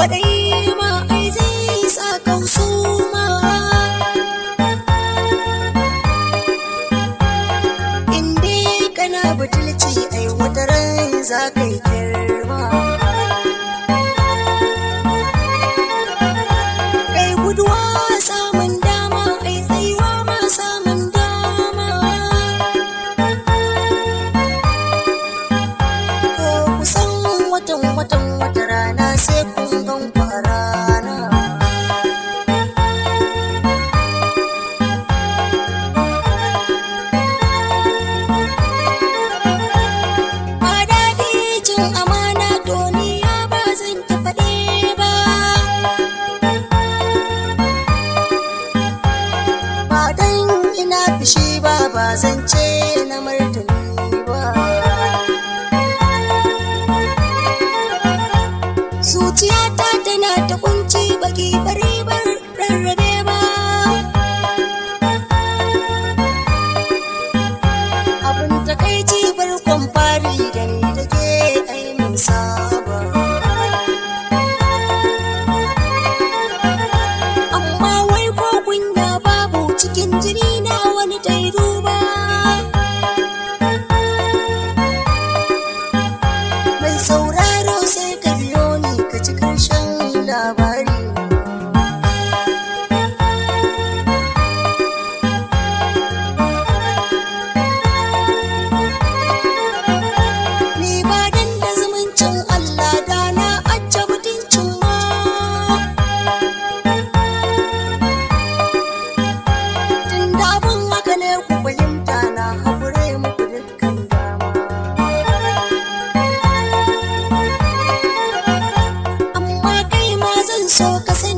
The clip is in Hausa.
kwaɗayi ma ai zai sa kausu ma. Inde kana butulci ai wata ran za ka yi girma. Kai guduwa samun dama ai tsayuwa ma samun dama. Ko kusan wata rana sai kun gan kwarana. Ba daɗi cin amana duniya ba zan ki faɗe ba. Ba dan ina fishi ba ba zan ce na martani ba. Zuciyata tana ta kunci baki bari bar rarrabe ba. Abin takaici barkon fari da ni da ke ai mun saba. Amma wai ko kunya babu cikin jini na wani ta yi duba. Mai sauraro sai ka biyo ni ka ci karshen labari. Ni ba dan da zumuncin Allah da na acce mutuncin ma. Tunda abin haka ne ku fahimta na haƙure muku dukkan dama. Amma kai ma zan so ka sani